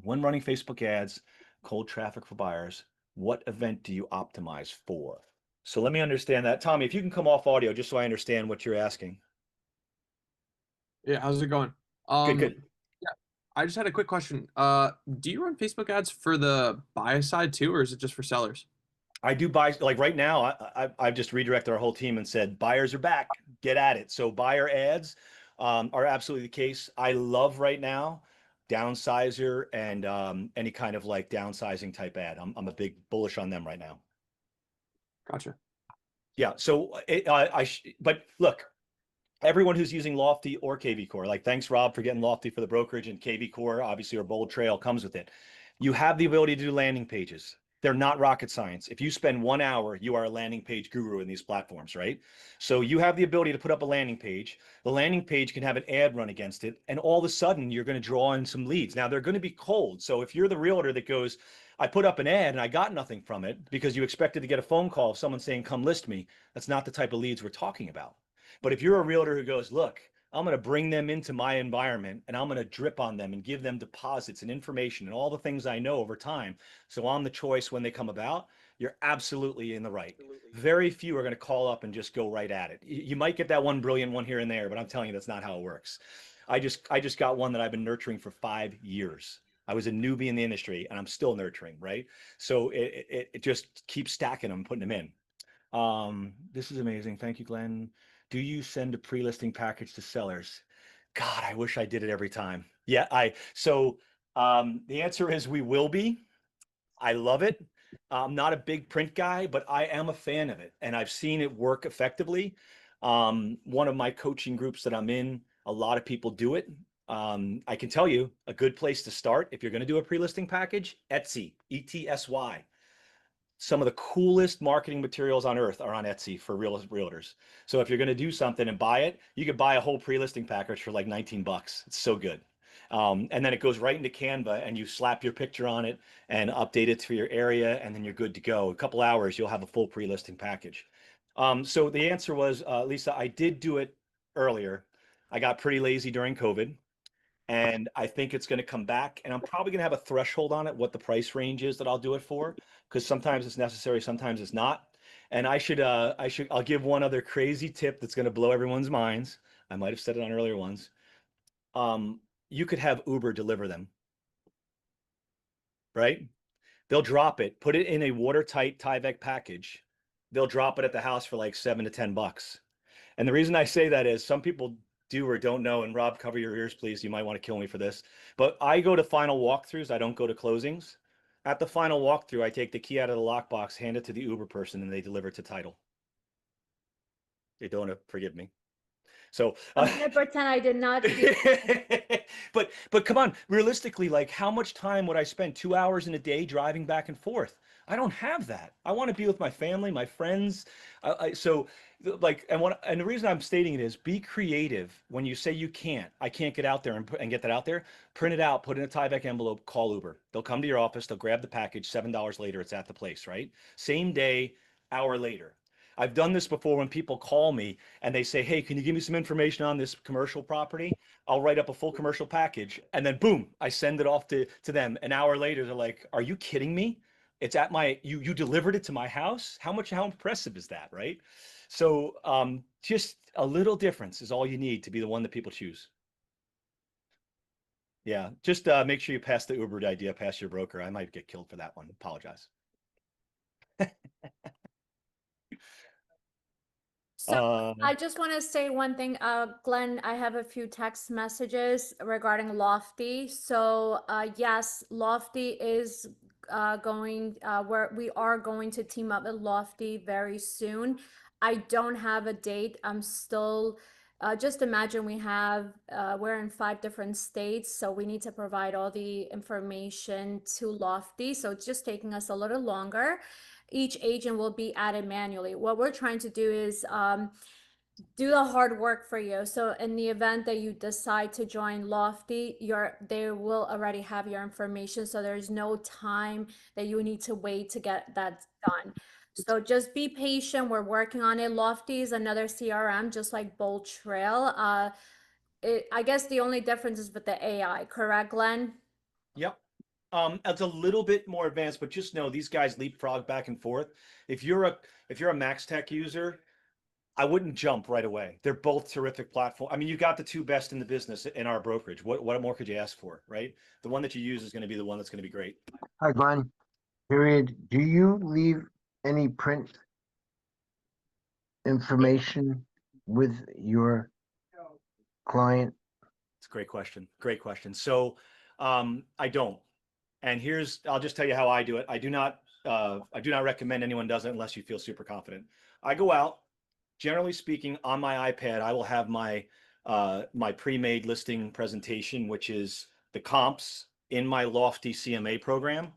When running Facebook ads, cold traffic for buyers, what event do you optimize for? So let me understand that. Tommy, if you can come off audio just so I understand what you're asking. Yeah, how's it going? Good. Yeah, I just had a quick question. Do you run Facebook ads for the buy side too, or is it just for sellers? I do buy, like right now, I've just redirected our whole team and said, buyers are back, get at it. So buyer ads are absolutely the case. I love right now downsizer and any kind of like downsizing type ad. I'm a big bullish on them right now. Gotcha. Yeah. So but look, everyone who's using Lofty or KV Core, like thanks Rob for getting Lofty for the brokerage, and KV Core, obviously, or Bold Trail comes with it. You have the ability to do landing pages. They're not rocket science. If you spend 1 hour, you are a landing page guru in these platforms, right? So you have the ability to put up a landing page. The landing page can have an ad run against it, and all of a sudden you're going to draw in some leads. Now they're going to be cold. So if you're the realtor that goes, I put up an ad and I got nothing from it because you expected to get a phone call of someone saying, come list me, that's not the type of leads we're talking about. But if you're a realtor who goes, look, I'm going to bring them into my environment and I'm going to drip on them and give them deposits and information and all the things I know over time. So I'm the choice when they come about. You're absolutely in the right. Very few are going to call up and just go right at it. You might get that one brilliant one here and there, but I'm telling you, that's not how it works. I just got one that I've been nurturing for 5 years. I was a newbie in the industry and I'm still nurturing, right? So it just keeps stacking them, putting them in. This is amazing. Thank you, Glenn. Do you send a pre-listing package to sellers? God, I wish I did it every time. Yeah, the answer is we will be. I love it. I'm not a big print guy, but I am a fan of it, and I've seen it work effectively. One of my coaching groups that I'm in, a lot of people do it. I can tell you a good place to start if you're going to do a pre-listing package, Etsy, ETSY. Some of the coolest marketing materials on earth are on Etsy for realtors. So if you're going to do something and buy it, you could buy a whole pre-listing package for like 19 bucks. It's so good. And then it goes right into Canva and you slap your picture on it and update it to your area and then you're good to go. A couple hours, you'll have a full pre-listing package. So the answer was, Lisa, I did do it earlier. I got pretty lazy during COVID and I think it's going to come back. And I'm probably going to have a threshold on it, what the price range is that I'll do it for, because sometimes it's necessary, sometimes it's not. And I'll give one other crazy tip that's going to blow everyone's minds. I might have said it on earlier ones. You could have Uber deliver them, right? They'll drop it, put it in a watertight Tyvek package. They'll drop it at the house for like 7 to 10 bucks. And the reason I say that is some people do or don't know, and Rob, cover your ears, please. You might want to kill me for this. But I go to final walkthroughs. I don't go to closings. At the final walkthrough, I take the key out of the lockbox, hand it to the Uber person, and they deliver it to title. They don't forgive me. So, I'm gonna pretend I did not hear. but come on, realistically, like how much time would I spend? 2 hours in a day driving back and forth? I don't have that. I want to be with my family, my friends. So like, and the reason I'm stating it is be creative. When you say you can't, I can't get out there and get that out there, print it out, put it in a Tyvek envelope, call Uber. They'll come to your office, they'll grab the package, $7 later, it's at the place, right? Same day, hour later. I've done this before when people call me and they say, hey, can you give me some information on this commercial property? I'll write up a full commercial package and then boom, I send it off to them. An hour later, they're like, are you kidding me? It's at you delivered it to my house? How impressive is that, right? So just a little difference is all you need to be the one that people choose. Yeah, just make sure you pass the Uber idea past your broker. I might get killed for that one. Apologize. So I just want to say one thing, Glenn, I have a few text messages regarding Lofty. So yes, Lofty is where we are going to team up with Lofty very soon. I don't have a date. I'm still just imagine we're in 5 different states, so we need to provide all the information to Lofty. So it's just taking us a little longer. Each agent will be added manually. What we're trying to do is do the hard work for you. So in the event that you decide to join Lofty, they will already have your information. So there's no time that you need to wait to get that done. So just be patient. We're working on it. Lofty is another CRM, just like Bold Trail. I guess the only difference is with the AI, correct, Glenn? Yep. It's a little bit more advanced, but just know these guys leapfrog back and forth. If you're a Max Tech user, I wouldn't jump right away. They're both terrific platform. I mean, you got the two best in the business in our brokerage. What more could you ask for, right? The one that you use is going to be the one that's going to be great. Hi, Glenn. Period. Do you leave any print information with your client? It's a great question. Great question. So I don't. And I'll just tell you how I do it. I do not recommend anyone does it unless you feel super confident. I go out, generally speaking, on my iPad, I will have my pre-made listing presentation, which is the comps in my Lofty CMA program.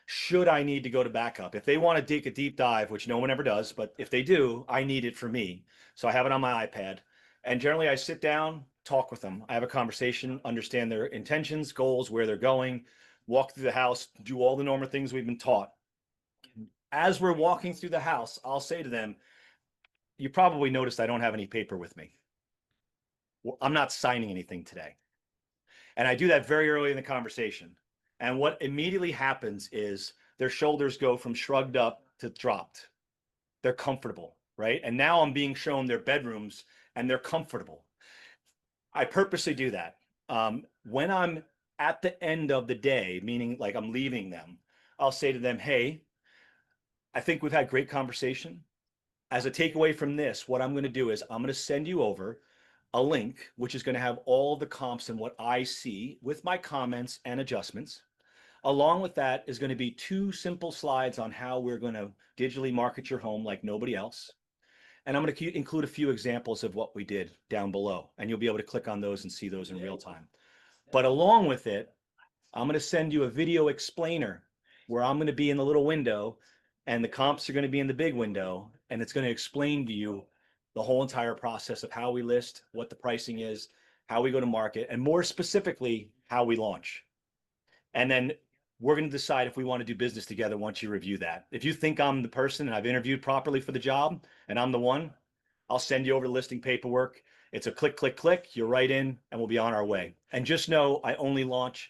Should I need to go to backup, if they want to dig a deep dive, which no one ever does, but if they do, I need it for me. So I have it on my iPad, and generally I sit down, talk with them. I have a conversation, understand their intentions, goals, where they're going, walk through the house, do all the normal things we've been taught. As we're walking through the house, I'll say to them, you probably noticed I don't have any paper with me. Well, I'm not signing anything today. And I do that very early in the conversation. And what immediately happens is their shoulders go from shrugged up to dropped. They're comfortable, right? And now I'm being shown their bedrooms and they're comfortable. I purposely do that. When I'm at the end of the day, meaning like I'm leaving them, I'll say to them, hey, I think we've had great conversation. As a takeaway from this, what I'm going to do is I'm going to send you over a link, which is going to have all the comps and what I see with my comments and adjustments. Along with that is going to be 2 simple slides on how we're going to digitally market your home like nobody else. And I'm going to include a few examples of what we did down below, and you'll be able to click on those and see those in real time. But along with it, I'm going to send you a video explainer where I'm going to be in the little window and the comps are going to be in the big window, and it's going to explain to you the whole entire process of how we list, what the pricing is, how we go to market, and more specifically, how we launch. And then we're going to decide if we want to do business together once you review that. If you think I'm the person and I've interviewed properly for the job and I'm the one, I'll send you over the listing paperwork. It's a click, click, click. You're right in, and we'll be on our way. And just know I only launch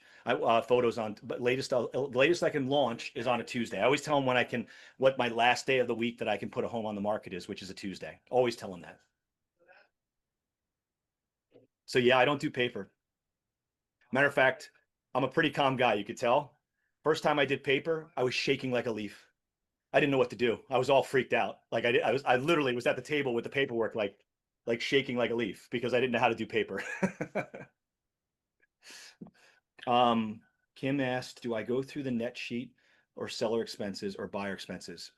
photos on, but the latest I can launch is on a Tuesday. I always tell them what my last day of the week that I can put a home on the market is, which is a Tuesday. Always tell them that. So yeah, I don't do paper. Matter of fact, I'm a pretty calm guy. You could tell. First time I did paper, I was shaking like a leaf. I didn't know what to do. I was all freaked out. Like I literally was at the table with the paperwork, like shaking like a leaf because I didn't know how to do paper. Kim asked, do I go through the net sheet or seller expenses or buyer expenses?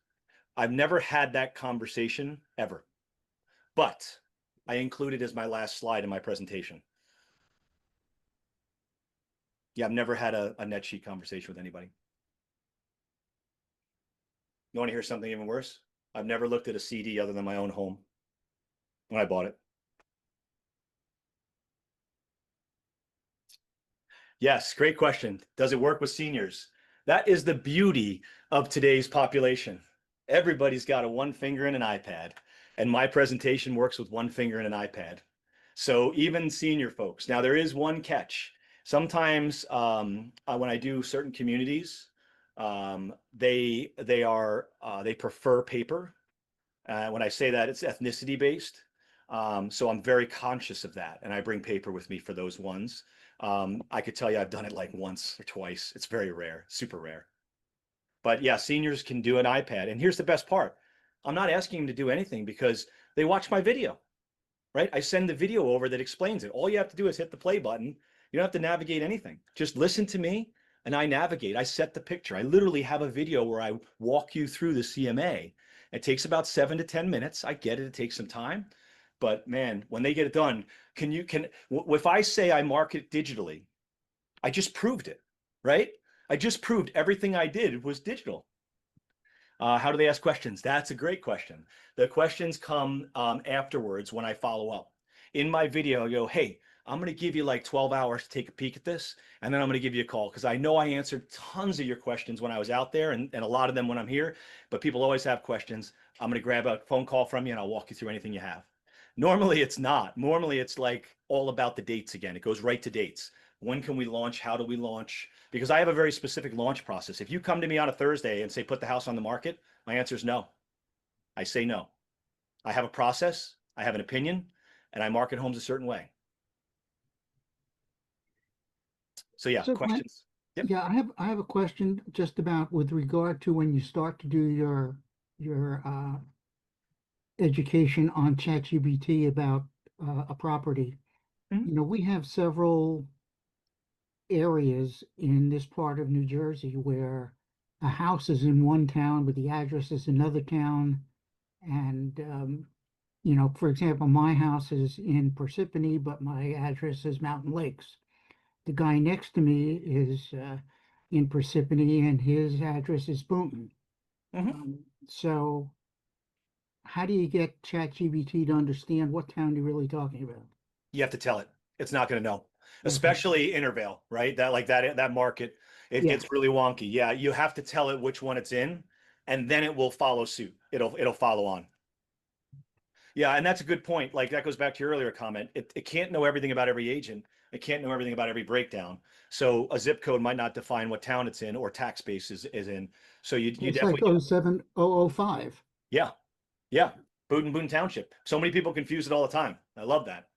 I've never had that conversation ever, but I included as my last slide in my presentation. Yeah, I've never had a net sheet conversation with anybody. You want to hear something even worse? I've never looked at a CD other than my own home when I bought it. Yes, great question. Does it work with seniors? That is the beauty of today's population. Everybody's got a one finger and an iPad, and my presentation works with one finger and an iPad. So even senior folks. Now there is one catch. Sometimes when I do certain communities, they prefer paper. When I say that, it's ethnicity based. So I'm very conscious of that, and I bring paper with me for those ones. I could tell you I've done it like once or twice. It's very rare, super rare. But yeah, seniors can do an iPad. And here's the best part. I'm not asking them to do anything because they watch my video, right? I send the video over that explains it. All you have to do is hit the play button. You don't have to navigate anything. Just listen to me and I navigate. I set the picture. I literally have a video where I walk you through the CMA. It takes about 7 to 10 minutes. I get it. It takes some time. But man, when they get it done, if I say I market digitally, I just proved it, right? I just proved everything I did was digital. How do they ask questions? That's a great question. The questions come afterwards when I follow up. In my video, I go, hey, I'm going to give you like 12 hours to take a peek at this, and then I'm going to give you a call because I know I answered tons of your questions when I was out there and a lot of them when I'm here, but people always have questions. I'm going to grab a phone call from you and I'll walk you through anything you have. Normally it's not. Normally it's like all about the dates again. It goes right to dates. When can we launch? How do we launch? Because I have a very specific launch process. If you come to me on a Thursday and say, put the house on the market, my answer is no. I say no. I have a process, I have an opinion, and I market homes a certain way. So yeah, So Glenn, questions. Yep. yeah, I have a question just about with regard to when you start to do your education on ChatGPT about a property. Mhm. You know, we have several areas in this part of New Jersey where a house is in one town, but the address is another town. And, you know, for example, my house is in Parsippany, but my address is Mountain Lakes. The guy next to me is in Parsippany and his address is Boonton. So how do you get ChatGPT to understand what town you're really talking about? You have to tell it. It's not going to know, Okay. especially Intervale, right? That market, it Yeah. gets really wonky. Yeah, you have to tell it which one it's in, and then it will follow suit. It'll follow on. Yeah, and that's a good point. Like that goes back to your earlier comment. It can't know everything about every agent. It can't know everything about every breakdown. So a zip code might not define what town it's in or tax base is in. So you It's definitely like 07005. yeah, yeah. Boone Township. So many people confuse it all the time. I love that.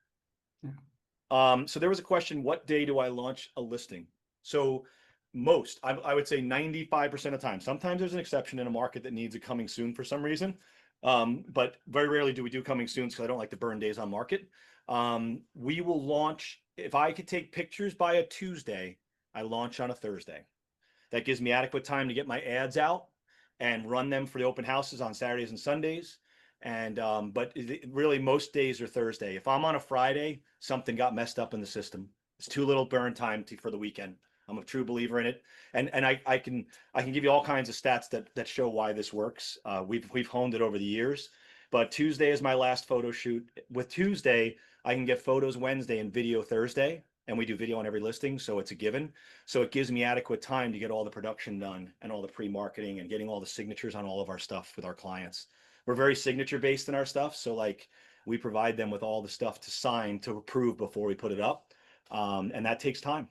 Yeah. So there was a question, what day do I launch a listing? So I would say 95% of the time. Sometimes there's an exception in a market that needs a coming soon for some reason. But very rarely do we do coming soon because I don't like to burn days on market. We will launch, if I could take pictures by a Tuesday, I launch on a Thursday. That gives me adequate time to get my ads out and run them for the open houses on Saturdays and Sundays. And but really most days are Thursday. If I'm on a Friday, something got messed up in the system. It's too little burn time for the weekend. I'm a true believer in it, and I can give you all kinds of stats that show why this works. We've honed it over the years, but Tuesday is my last photo shoot. With Tuesday, I can get photos Wednesday and video Thursday, and we do video on every listing, so it's a given. So it gives me adequate time to get all the production done and all the pre-marketing and getting all the signatures on all of our stuff with our clients. We're very signature based in our stuff, so like we provide them with all the stuff to sign to approve before we put it up, and that takes time.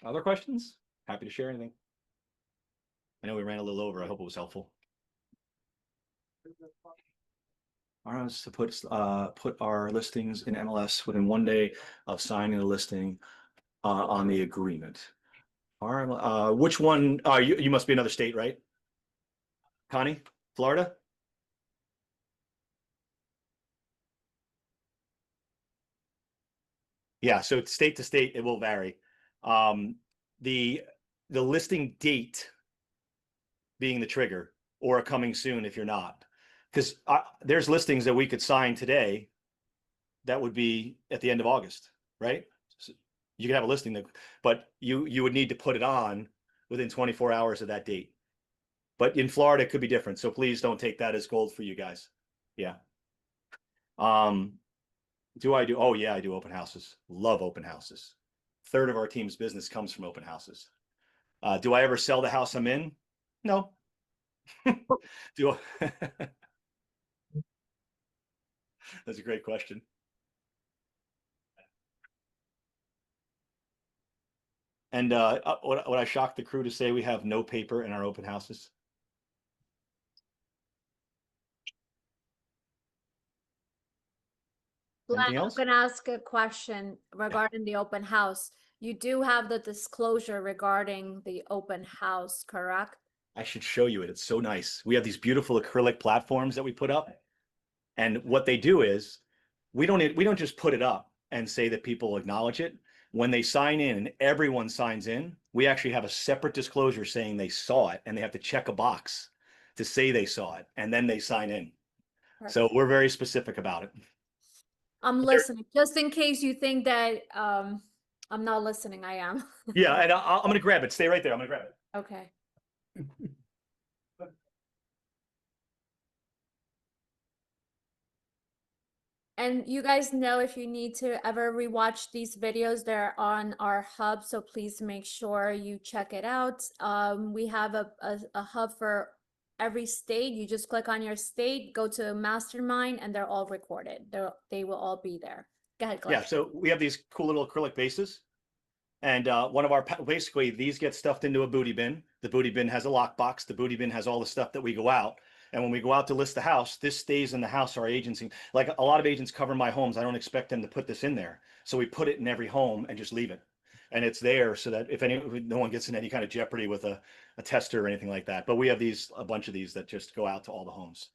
Other questions? Happy to share anything. I know we ran a little over. I hope it was helpful. All right, to put our listings in MLS within 1 day of signing the listing on the agreement. All right, which one? You must be another state, right? Connie, Florida? Yeah, so state to state, it will vary. The listing date being the trigger or a coming soon if you're not. Because there's listings that we could sign today that would be at the end of August, right? So you could have a listing that, but you would need to put it on within 24 hours of that date. But in Florida, it could be different. So please don't take that as gold for you guys. Yeah. Do I do? Oh yeah, I do open houses. Love open houses. Third of our team's business comes from open houses. Do I ever sell the house I'm in? No. Do I? That's a great question. And would I shock the crew to say we have no paper in our open houses? Glenn, Anything I'm else? gonna ask a question regarding the open house. You do have the disclosure regarding the open house, correct? I should show you it. It's so nice. We have these beautiful acrylic platforms that we put up. And what they do is we don't just put it up and say that people acknowledge it. When they sign in and everyone signs in, we actually have a separate disclosure saying they saw it and they have to check a box to say they saw it and then they sign in. So we're very specific about it. I'm listening, just in case you think that I'm not listening, I am. Yeah, and I'm gonna grab it. Stay right there. I'm gonna grab it. Okay. And you guys know if you need to ever rewatch these videos, they're on our hub, so please make sure you check it out. We have a hub for every state. You just click on your state, go to Mastermind, and they're all recorded. They will all be there. Go ahead, Glenn. Yeah, so we have these cool little acrylic bases. And one of our, basically these get stuffed into a booty bin. The booty bin has a lockbox. The booty bin has all the stuff that we go out. And when we go out to list the house, this stays in the house. Our agency, like a lot of agents cover my homes. I don't expect them to put this in there. So we put it in every home and just leave it. And it's there so that if no one gets in any kind of jeopardy with a tester or anything like that. But we have a bunch of these that just go out to all the homes.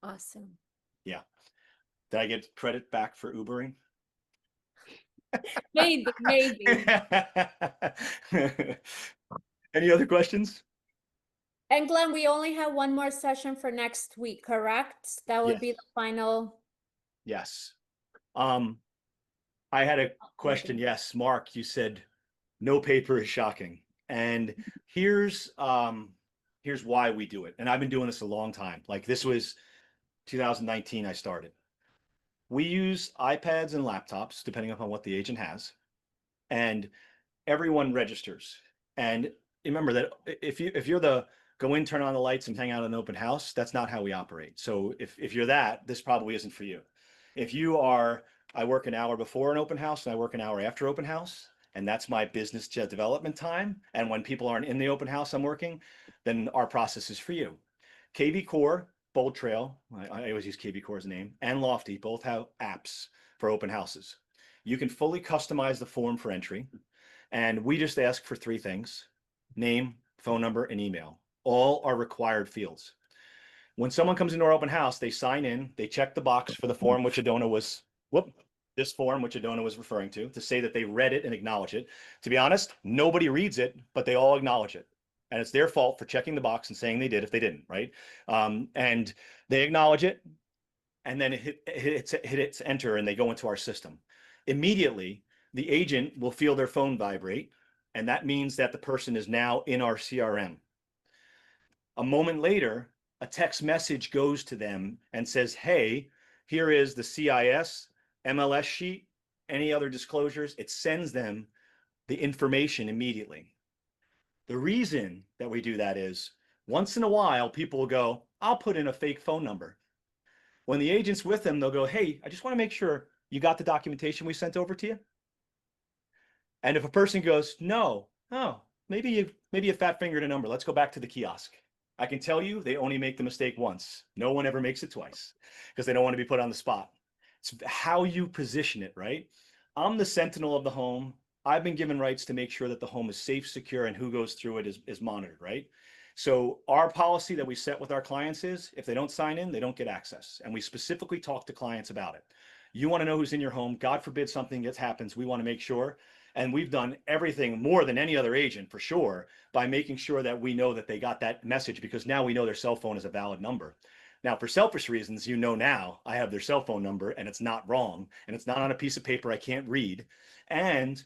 Awesome. Yeah. Did I get credit back for Ubering? Maybe. Any other questions? And Glenn, we only have one more session for next week, correct? That would be Yes. the final. Yes. I had a question. Yes, Mark, you said no paper is shocking. And here's why we do it. And I've been doing this a long time. Like this was 2019 I started. We use iPads and laptops, depending upon what the agent has, and everyone registers. And remember that if you're the go in, turn on the lights, and hang out in an open house, that's not how we operate. So if you're that, this probably isn't for you. If you are, I work an hour before an open house and I work an hour after open house, and that's my business development time. And when people aren't in the open house I'm working, then our process is for you. KV Core, Bold Trail, I always use KV Core as a name, and Lofty both have apps for open houses. You can fully customize the form for entry. And we just ask for three things: name, phone number, and email. All are required fields. When someone comes into our open house, they sign in, they check the box for the form which Adona was, this form which Adona was referring to say that they read it and acknowledge it. To be honest, nobody reads it, but they all acknowledge it. And it's their fault for checking the box and saying they did if they didn't, right? And they acknowledge it, and then it hits enter and they go into our system. Immediately, the agent will feel their phone vibrate, and that means that the person is now in our CRM. A moment later, a text message goes to them and says, hey, here is the CIS, MLS sheet, any other disclosures. It sends them the information immediately. The reason that we do that is once in a while, people will go, I'll put in a fake phone number. When the agent's with them, they'll go, hey, I just want to make sure you got the documentation we sent over to you. And if a person goes, no, oh, maybe you fat fingered a number. Let's go back to the kiosk. I can tell you they only make the mistake once. No one ever makes it twice because they don't want to be put on the spot. It's how you position it, right? I'm the sentinel of the home. I've been given rights to make sure that the home is safe, secure, and who goes through it is monitored, right? So our policy that we set with our clients is if they don't sign in, they don't get access. And we specifically talk to clients about it. You want to know who's in your home. God forbid something happens. We want to make sure And we've done everything more than any other agent for sure by making sure that we know that they got that message, because now we know their cell phone is a valid number. Now, for selfish reasons, now I have their cell phone number and it's not wrong and it's not on a piece of paper I can't read. And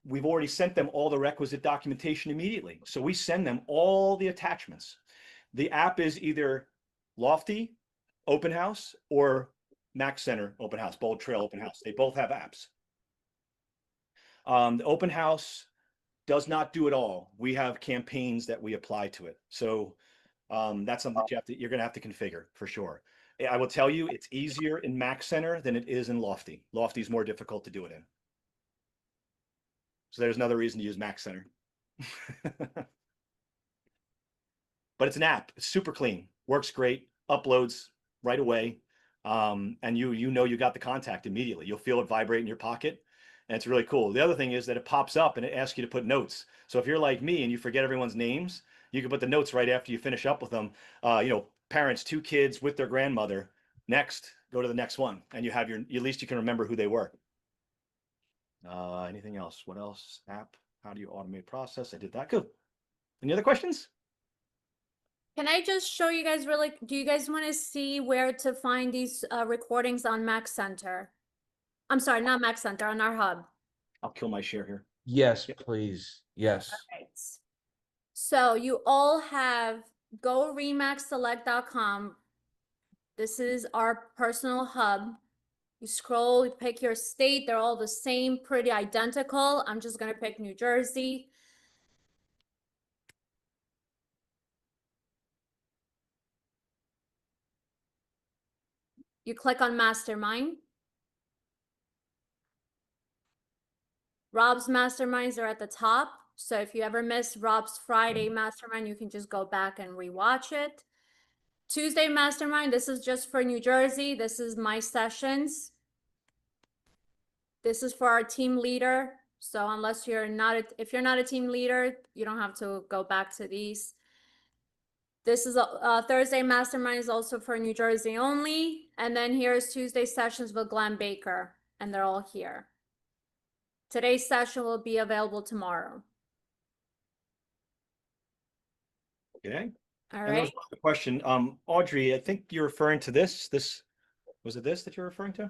we've already sent them all the requisite documentation immediately. So we send them all the attachments. The app is either Lofty Open House or Mac Center Open House, Bold Trail Open House. They both have apps. The Open House does not do it all. We have campaigns that we apply to it. So that's something that you're going to have to configure for sure. I will tell you, it's easier in Mac Center than it is in Lofty. Lofty is more difficult to do it in. So there's another reason to use Mac Center. But it's an app. It's super clean, works great, uploads right away. And you know you got the contact immediately. You'll feel it vibrate in your pocket. And it's really cool. The other thing is that it pops up and it asks you to put notes. So if you're like me and you forget everyone's names, you can put the notes right after you finish up with them. Parents, 2 kids with their grandmother. Next, go to the next one. And you have at least you can remember who they were. Anything else? What else? App, how do you automate process? I did that. Good. Any other questions? Can I just show you guys do you guys want to see where to find these recordings on Mac Center? I'm sorry, not Mac Center, on our hub. I'll kill my share here. Yes, please. Yes. Right. So you all have go remaxselect.com. This is our personal hub. You scroll, you pick your state. They're all the same, pretty identical. I'm just going to pick New Jersey. You click on Mastermind. Rob's Masterminds are at the top. So if you ever miss Rob's Friday Mastermind, you can just go back and rewatch it. Tuesday Mastermind, this is just for New Jersey. This is my sessions. This is for our team leader. So unless if you're not a team leader, you don't have to go back to these. This is a Thursday Mastermind is also for New Jersey only. And then here's Tuesday sessions with Glen Baker, and they're all here. Today's session will be available tomorrow. Okay. All And there was right. a question. Audrey, I think you're referring to this. Was it this that you're referring to?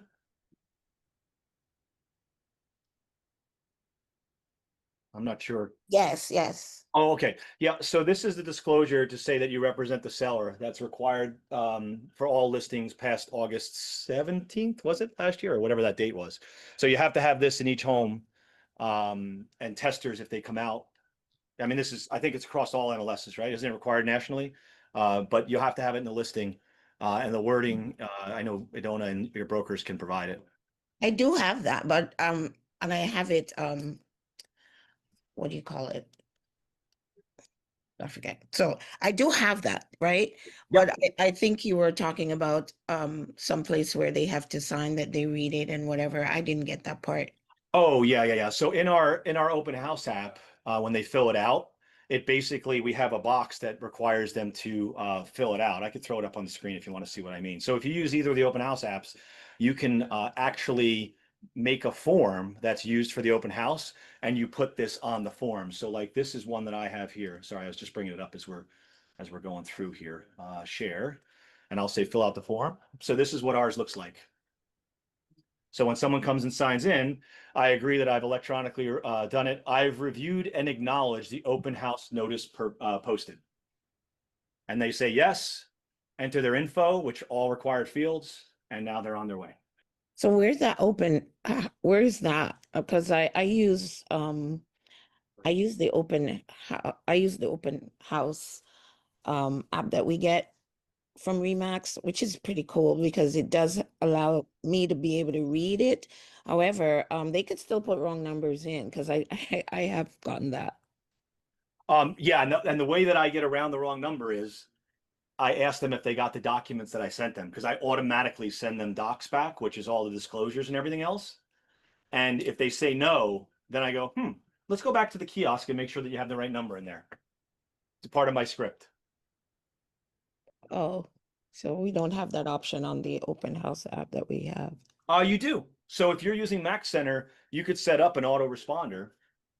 I'm not sure. Yes, yes. Oh, okay. Yeah. So this is the disclosure to say that you represent the seller. That's required for all listings past August 17th, was it last year or whatever that date was? So you have to have this in each home, and testers if they come out. I mean, I think it's across all NLSs, right? Isn't it required nationally? But you have to have it in the listing, and the wording. I know Idona and your brokers can provide it. I do have that, but and I have it what do you call it? I forget. So I do have that, right? Yep. But I think you were talking about some place where they have to sign that they read it and whatever. I didn't get that part. Oh, yeah. So in our open house app, when they fill it out, we have a box that requires them to fill it out. I could throw it up on the screen if you want to see what I mean. So if you use either of the open house apps, you can actually make a form that's used for the open house, and you put this on the form. So like this is one that I have here. Sorry, I was just bringing it up as we're going through here. Share, and I'll say fill out the form. So this is what ours looks like. So when someone comes and signs in, I agree that I've electronically done it. I've reviewed and acknowledged the open house notice posted. And they say yes, enter their info, which all required fields, and now they're on their way. So where's that open? Where is that? Because I use the open house app that we get from Remax, which is pretty cool because it does allow me to be able to read it. However, they could still put wrong numbers in because I have gotten that. Yeah, no, and the way that I get around the wrong number is I ask them if they got the documents that I sent them, because I automatically send them docs back, which is all the disclosures and everything else. And if they say no, then I go, let's go back to the kiosk and make sure that you have the right number in there. It's part of my script. Oh, so we don't have that option on the open house app that we have. You do. So if you're using Mac Center, you could set up an autoresponder.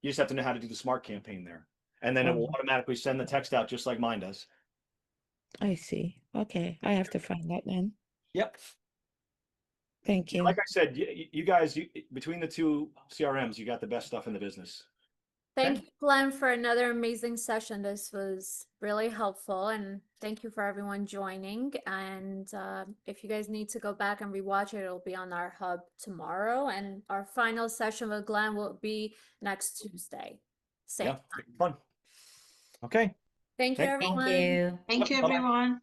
You just have to know how to do the smart campaign there. And then it will Oh. automatically send the text out just like mine does. I see. Okay, I have to find that then. Yep. Thank you. Like I said, you guys, between the two CRMs, you got the best stuff in the business. Thank Okay. you, Glenn, for another amazing session. This was really helpful, and thank you for everyone joining. And if you guys need to go back and rewatch it, it'll be on our hub tomorrow. And our final session with Glenn will be next Tuesday. Same Yeah, time. fun. Okay. Thank you, Thank everyone. Thank you. Thank you, Bye-bye. everyone.